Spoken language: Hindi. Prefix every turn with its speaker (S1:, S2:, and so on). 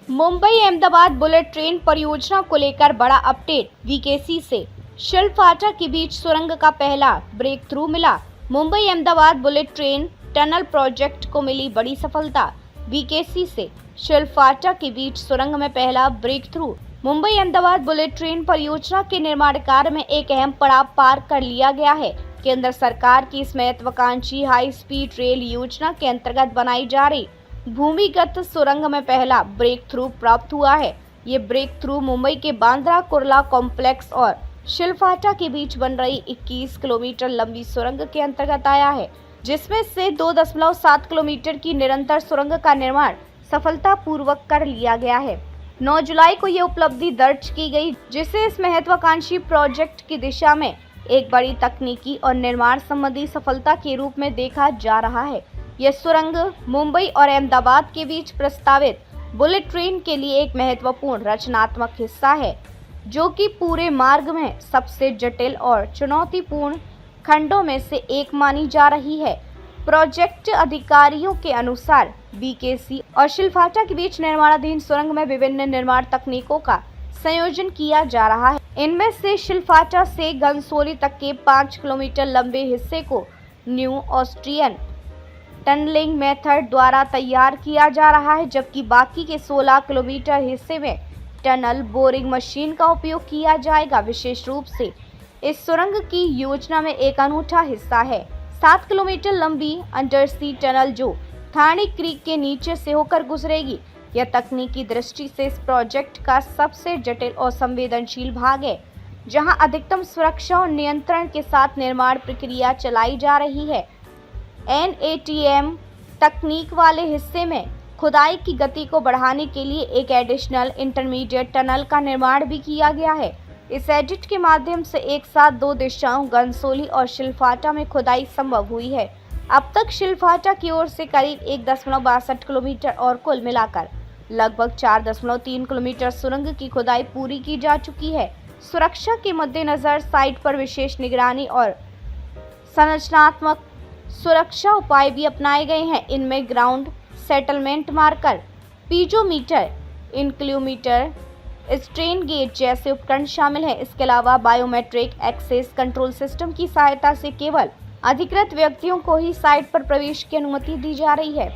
S1: मुंबई अहमदाबाद बुलेट ट्रेन परियोजना को लेकर बड़ा अपडेट। वीकेसी से शिलफाटा के बीच सुरंग का पहला ब्रेक थ्रू मिला। Mumbai Ahmedabad bullet train tunnel project को मिली बड़ी सफलता। वीकेसी से शिलफाटा के बीच सुरंग में पहला breakthrough. Mumbai Ahmedabad bullet train परियोजना के निर्माण कार्य में एक अहम पड़ाव पार कर लिया गया है। केंद्र सरकार की इस महत्वाकांक्षी हाई स्पीड रेल योजना के अंतर्गत बनाई जा रही भूमिगत सुरंग में पहला ब्रेक थ्रू प्राप्त हुआ है। ये ब्रेक थ्रू मुंबई के बांद्रा कुर्ला कॉम्प्लेक्स और शिलफाटा के बीच बन रही 21 किलोमीटर लंबी सुरंग के अंतर्गत आया है, जिसमें से 2.7 किलोमीटर की निरंतर सुरंग का निर्माण सफलतापूर्वक कर लिया गया है। 9 जुलाई को ये उपलब्धि दर्ज की गई, जिसे इस महत्वाकांक्षी प्रोजेक्ट की दिशा में एक बड़ी तकनीकी और निर्माण संबंधी सफलता के रूप में देखा जा रहा है। यह सुरंग मुंबई और अहमदाबाद के बीच प्रस्तावित बुलेट ट्रेन के लिए एक महत्वपूर्ण रचनात्मक हिस्सा है, जो कि पूरे मार्ग में सबसे जटिल और चुनौतीपूर्ण खंडों में से एक मानी जा रही है। प्रोजेक्ट अधिकारियों के अनुसार बीकेसी और शिलफाटा के बीच निर्माणाधीन सुरंग में विभिन्न निर्माण तकनीकों का संयोजन किया जा रहा है। इनमें से शिलफाटा से घनसोली तक के 5 किलोमीटर लंबे हिस्से को न्यू ऑस्ट्रियन टनलिंग मेथड द्वारा तैयार किया जा रहा है, जबकि बाकी के 16 किलोमीटर हिस्से में टनल बोरिंग मशीन का उपयोग किया जाएगा। विशेष रूप से इस सुरंग की योजना में एक अनूठा हिस्सा है 7 किलोमीटर लंबी अंडरसी टनल, जो थाने क्रीक के नीचे से होकर गुजरेगी। यह तकनीकी दृष्टि से इस प्रोजेक्ट का सबसे जटिल और संवेदनशील भाग है, जहां अधिकतम सुरक्षा और नियंत्रण के साथ निर्माण प्रक्रिया चलाई जा रही है। NATM तकनीक वाले हिस्से में खुदाई की गति को बढ़ाने के लिए एक एडिशनल इंटरमीडिएट टनल का निर्माण भी किया गया है। इस एडिट के माध्यम से एक साथ 2 दिशाओं घनसोली और शिलफाटा में खुदाई संभव हुई है। अब तक शिलफाटा की ओर से करीब 1.62 किलोमीटर और कुल मिलाकर लगभग 4.3 किलोमीटर सुरंग की खुदाई पूरी की जा चुकी है। सुरक्षा के मद्देनजर साइट पर विशेष निगरानी और संरचनात्मक सुरक्षा उपाय भी अपनाए गए हैं। इनमें ground settlement marker, piezometer, inclinometer, strain gauge जैसे उपकरण शामिल हैं। इसके अलावा बायोमेट्रिक एक्सेस कंट्रोल सिस्टम की सहायता से केवल अधिकृत व्यक्तियों को ही साइट पर प्रवेश की अनुमति दी जा रही है।